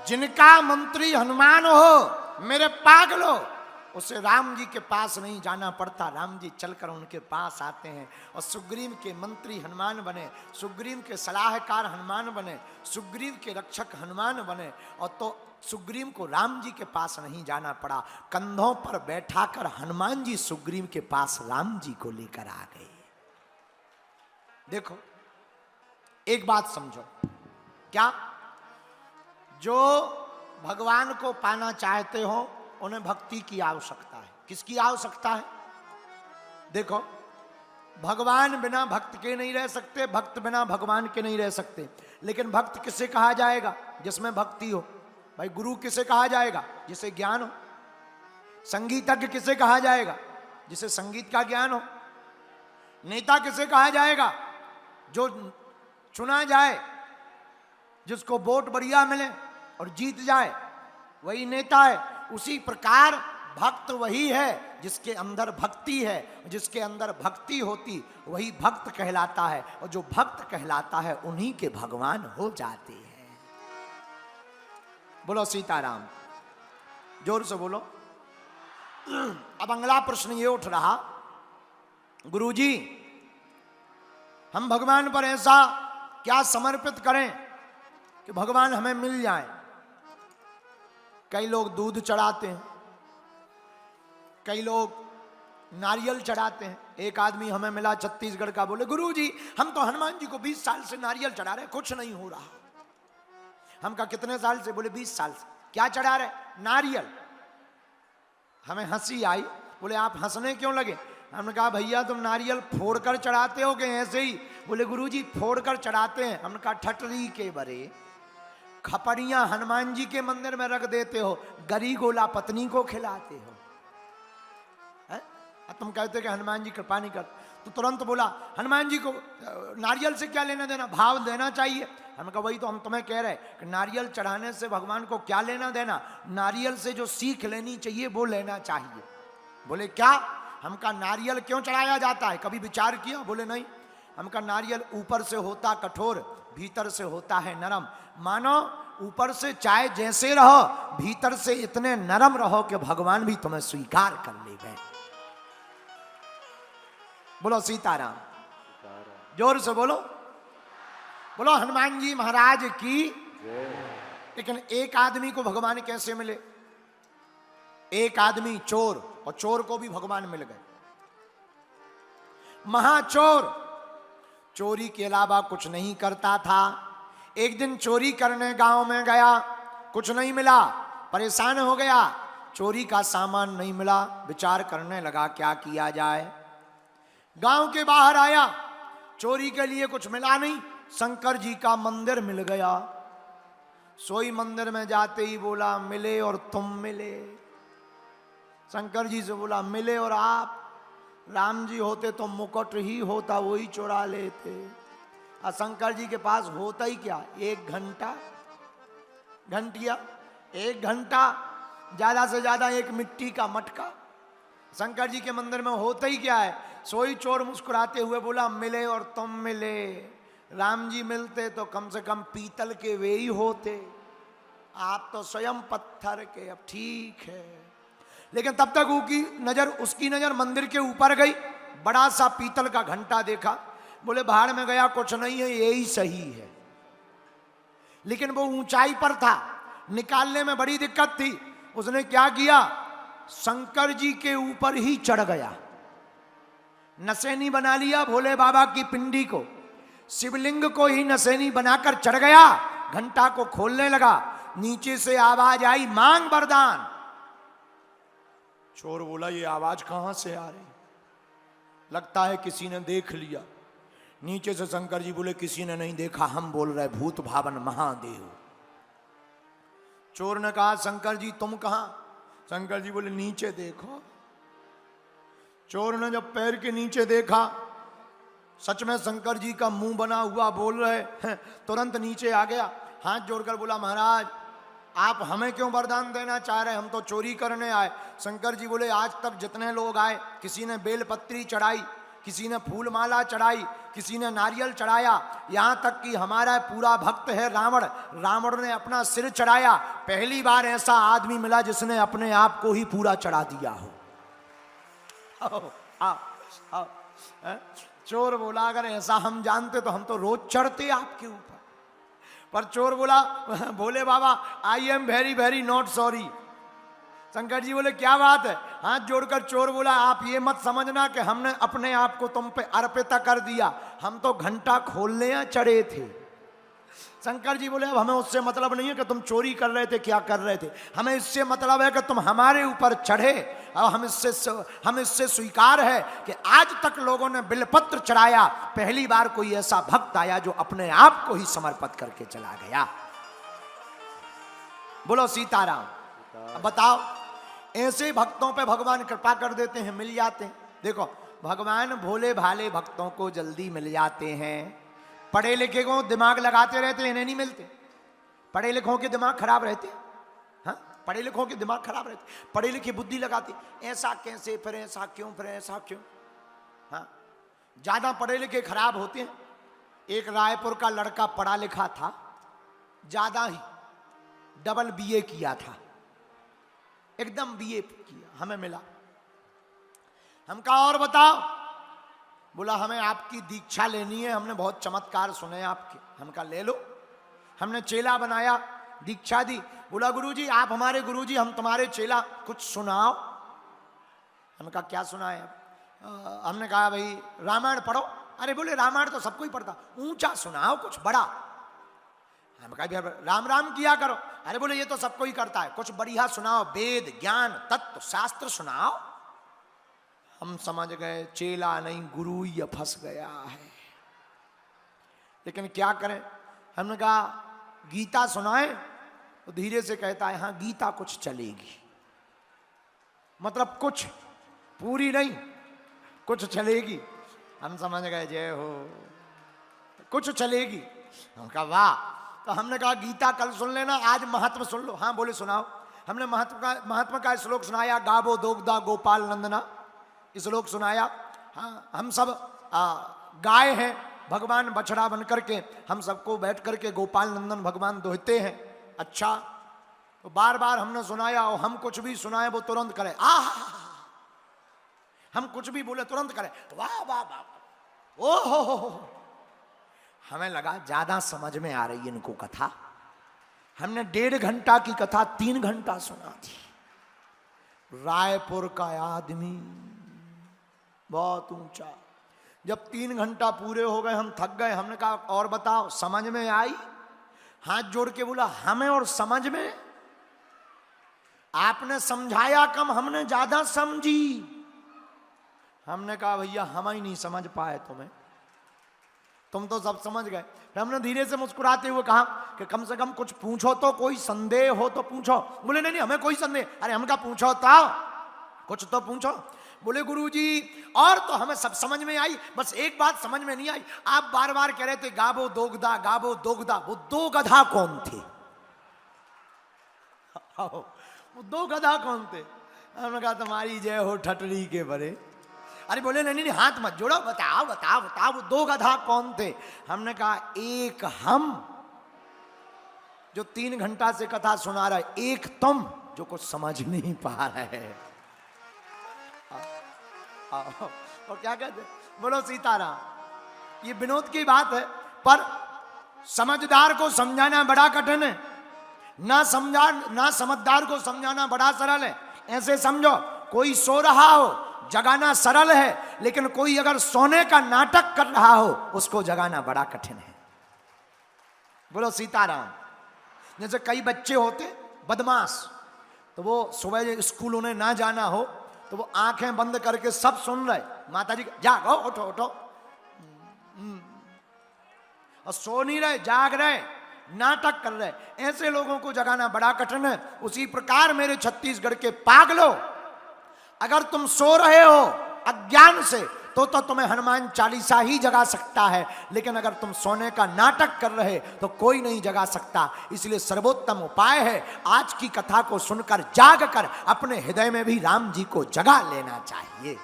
जिनका मंत्री हनुमान हो, मेरे पागलो, उसे राम जी के पास नहीं जाना पड़ता। राम जी चलकर उनके पास आते हैं और सुग्रीव के मंत्री हनुमान बने, सुग्रीव के सलाहकार हनुमान बने, सुग्रीव के रक्षक हनुमान बने। और तो सुग्रीव को राम जी के पास नहीं जाना पड़ा, कंधों पर बैठाकर हनुमान जी सुग्रीव के पास राम जी को लेकर आ गए। देखो एक बात समझो, क्या जो भगवान को पाना चाहते हो उन्हें भक्ति की आवश्यकता है। किसकी आवश्यकता है? देखो, भगवान बिना भक्त के नहीं रह सकते, भक्त बिना भगवान के नहीं रह सकते। लेकिन भक्त किसे कहा जाएगा? जिसमें भक्ति हो। भाई गुरु किसे कहा जाएगा? जिसे ज्ञान हो। संगीतज्ञ किसे कहा जाएगा? जिसे संगीत का ज्ञान हो। नेता किसे कहा जाएगा? जो चुना जाए, जिसको वोट बढ़िया मिले और जीत जाए, वही नेता है। उसी प्रकार भक्त वही है जिसके अंदर भक्ति है। जिसके अंदर भक्ति होती वही भक्त कहलाता है, और जो भक्त कहलाता है उन्हीं के भगवान हो जाते हैं। बोलो सीताराम, जोर से बोलो। अब अगला प्रश्न ये उठ रहा, गुरुजी हम भगवान पर ऐसा क्या समर्पित करें कि भगवान हमें मिल जाए? कई लोग दूध चढ़ाते हैं, कई लोग नारियल चढ़ाते हैं। एक आदमी हमें मिला छत्तीसगढ़ का, बोले गुरुजी हम तो हनुमान जी को 20 साल से नारियल चढ़ा रहे, कुछ नहीं हो रहा। हम कहा कितने साल से? बोले 20 साल से। क्या चढ़ा रहे? नारियल। हमें हंसी आई, बोले आप हंसने क्यों लगे? हमने कहा भैया तुम नारियल फोड़कर चढ़ाते हो कि ऐसे ही? बोले गुरुजी फोड़कर चढ़ाते हैं। हमने कहा ठटरी के बरे, खपड़ियां हनुमान जी के मंदिर में रख देते हो, गरी गोला पत्नी को खिलाते हो। तुम कहते कि हनुमान जी कृपा नहीं कर, तो तुरंत बोला हनुमान जी को नारियल से क्या लेना देना, भाव देना चाहिए। हमने कहा वही तो हम तुम्हें कह रहे कि नारियल चढ़ाने से भगवान को क्या लेना देना, नारियल से जो सीख लेनी चाहिए वो लेना चाहिए। बोले क्या? हम कहा नारियल क्यों चढ़ाया जाता है, कभी विचार किया? बोले नहीं। हम कहा नारियल ऊपर से होता कठोर, भीतर से होता है नरम। मानो ऊपर से चाहे जैसे रहो, भीतर से इतने नरम रहो कि भगवान भी तुम्हें स्वीकार कर ले गए। बोलो सीताराम, जोर से बोलो। बोलो हनुमान जी महाराज की। लेकिन एक आदमी को भगवान कैसे मिले? एक आदमी चोर, और चोर को भी भगवान मिल गए। महाचोर चोरी के अलावा कुछ नहीं करता था। एक दिन चोरी करने गांव में गया, कुछ नहीं मिला, परेशान हो गया, चोरी का सामान नहीं मिला, विचार करने लगा क्या किया जाए। गांव के बाहर आया, चोरी के लिए कुछ मिला नहीं, शंकर जी का मंदिर मिल गया। सोई मंदिर में जाते ही बोला मिले और तुम मिले। शंकर जी से बोला मिले और आप? राम जी होते तो मुकुट ही होता, वही चुरा लेते। और शंकर जी के पास होता ही क्या, 1 घंटा, घंटिया 1 घंटा, ज्यादा से ज्यादा 1 मिट्टी का मटका। शंकर जी के मंदिर में होता ही क्या है? सोई चोर मुस्कुराते हुए बोला मिले और तुम मिले। राम जी मिलते तो कम से कम पीतल के वे ही होते, आप तो स्वयं पत्थर के। अब ठीक है, लेकिन तब तक उसकी नजर मंदिर के ऊपर गई, बड़ा सा पीतल का घंटा देखा। बोले बाहर में गया कुछ नहीं है, यही सही है। लेकिन वो ऊंचाई पर था, निकालने में बड़ी दिक्कत थी। उसने क्या किया? शंकर जी के ऊपर ही चढ़ गया, नसेनी बना लिया भोले बाबा की पिंडी को, शिवलिंग को ही नसेनी बनाकर चढ़ गया। घंटा को खोलने लगा, नीचे से आवाज आई मांग वरदान। चोर बोला ये आवाज कहां से आ रही? लगता है किसी ने देख लिया। नीचे से शंकर जी बोले किसी ने नहीं देखा, हम बोल रहे भूत भावन महादेव। चोर ने कहा शंकर जी तुम कहां? शंकर जी बोले नीचे देखो। चोर ने जब पैर के नीचे देखा, सच में शंकर जी का मुंह बना हुआ बोल रहे हैं। तुरंत नीचे आ गया, हाथ जोड़कर बोला महाराज आप हमें क्यों वरदान देना चाह रहे हैं, हम तो चोरी करने आए। शंकर जी बोले आज तक जितने लोग आए किसी ने बेलपत्री चढ़ाई, किसी ने फूल माला चढ़ाई, किसी ने नारियल चढ़ाया, यहाँ तक कि हमारा पूरा भक्त है रावण, रावण ने अपना सिर चढ़ाया। पहली बार ऐसा आदमी मिला जिसने अपने आप को ही पूरा चढ़ा दिया हो। आओ, आओ, चोर बोला अगर ऐसा हम जानते तो हम तो रोज चढ़ते आपके ऊपर, पर चोर बोला Bhole Baba I am very very not sorry. Shankar ji बोले क्या बात है? हाथ जोड़कर चोर बोला आप ये मत समझना कि हमने अपने आप को तुम पे अर्पित कर दिया, हम तो घंटा खोलने यहाँ चढ़े थे। शंकर जी बोले अब हमें उससे मतलब नहीं है कि तुम चोरी कर रहे थे, क्या कर रहे थे, हमें इससे मतलब है कि तुम हमारे ऊपर चढ़े। और हम इससे स्वीकार है कि आज तक लोगों ने बिलपत्र चढ़ाया, पहली बार कोई ऐसा भक्त आया जो अपने आप को ही समर्पित करके चला गया। बोलो सीताराम। अब बताओ, ऐसे भक्तों पे भगवान कृपा कर देते हैं, मिल जाते हैं। देखो भगवान भोले भाले भक्तों को जल्दी मिल जाते हैं, पढ़े लिखे को दिमाग लगाते रहते हैं, इन्हें नहीं मिलते। पढ़े लिखों के दिमाग खराब रहते हैं, हाँ पढ़े लिखों के दिमाग खराब रहते, पढ़े लिखे बुद्धि लगाते, ऐसा कैसे फिर ऐसा क्यों, फिर ऐसा क्यों। हाँ ज्यादा पढ़े लिखे खराब होते हैं। एक रायपुर का लड़का पढ़ा लिखा था, ज्यादा ही डबल बीए किया था, एकदम बीए किया, हमें मिला। हम कहा और बताओ, बोला हमें आपकी दीक्षा लेनी है, हमने बहुत चमत्कार सुने आपके। हम कहा ले लो। हमने चेला बनाया, दीक्षा दी। बोला गुरुजी आप हमारे गुरुजी, हम तुम्हारे चेला, कुछ सुनाओ। हमने कहा क्या सुनाए? हमने कहा भाई रामायण पढ़ो। अरे बोले रामायण तो सबको ही पढ़ता, ऊंचा सुनाओ कुछ बड़ा। हम कहा राम राम किया करो। अरे बोले ये तो सबको ही करता है, कुछ बढ़िया सुनाओ, वेद ज्ञान तत्व शास्त्र सुनाओ। हम समझ गए चेला नहीं गुरु ये फंस गया है, लेकिन क्या करें। हमने कहा गीता सुनाए, तो धीरे से कहता है हाँ गीता कुछ चलेगी, मतलब कुछ पूरी नहीं कुछ चलेगी। हम समझ गए जय हो, कुछ चलेगी। हम कहा वाह। तो हमने कहा गीता कल सुन लेना, आज महात्मा सुन लो। हाँ बोले सुनाओ। हमने महात्मा का श्लोक सुनाया, गावो दोगदा गोपाल नंदना, श्लोक सुनाया। हाँ हम सब गाय हैं, भगवान बछड़ा बन करके हम सबको बैठ करके गोपाल नंदन भगवान दोहते हैं। अच्छा तो बार बार हमने सुनाया, और हम कुछ भी सुनाए वो तुरंत करे हम कुछ भी बोले तुरंत करे वाह वाह वाह ओ हो। हमें लगा ज्यादा समझ में आ रही है इनको कथा। हमने 1.5 घंटा की कथा 3 घंटा सुना थी। रायपुर का आदमी बहुत ऊंचा। जब 3 घंटा पूरे हो गए हम थक गए। हमने कहा और बताओ समझ में आई? हाथ जोड़ के बोला हमें और समझ में। आपने समझाया कम, हमने ज्यादा समझी। हमने कहा भैया हम ही नहीं समझ पाए तुम्हें, तुम तो सब समझ गए। फिर हमने धीरे से मुस्कुराते हुए कहा कि कम से कम कुछ पूछो तो, कोई संदेह हो तो पूछो। बोले नहीं हमें कोई संदेह। अरे हम कहा पूछो तो, कुछ तो पूछो। बोले गुरुजी और तो हमें सब समझ में आई, बस एक बात समझ में नहीं आई। आप बार बार कह रहे थे गाबो दोगदा गाबो दोगदा, वो 2 गधा कौन थे? वो 2 गधा कौन थे? हमने कहा तुम्हारी जय हो ठटरी के बरे। अरे बोले नहीं हाथ मत जोड़ो, बताओ बताओ बताओ वो 2 गधा कौन थे? हमने कहा एक हम जो 3 घंटा से कथा सुना रहा है, एक तुम जो कुछ समझ नहीं पा रहे। और क्या कहते? बोलो सीताराम। ये विनोद की बात है, पर समझदार को समझाना बड़ा कठिन है, ना समझदार को समझाना बड़ा सरल है। ऐसे समझो कोई सो रहा हो, जगाना सरल है, लेकिन कोई अगर सोने का नाटक कर रहा हो उसको जगाना बड़ा कठिन है। बोलो सीताराम। जैसे कई बच्चे होते बदमाश, तो वो सुबह स्कूल उन्हें ना जाना हो तो वो आंखें बंद करके सब सुन रहे, माता जी जागो उठो उठो, और सो नहीं रहे, जाग रहे, नाटक कर रहे। ऐसे लोगों को जगाना बड़ा कठिन है। उसी प्रकार मेरे छत्तीसगढ़ के पागलो, अगर तुम सो रहे हो अज्ञान से तो तुम्हें हनुमान चालीसा ही जगा सकता है, लेकिन अगर तुम सोने का नाटक कर रहे तो कोई नहीं जगा सकता। इसलिए सर्वोत्तम उपाय है आज की कथा को सुनकर जाग कर अपने हृदय में भी राम जी को जगा लेना चाहिए।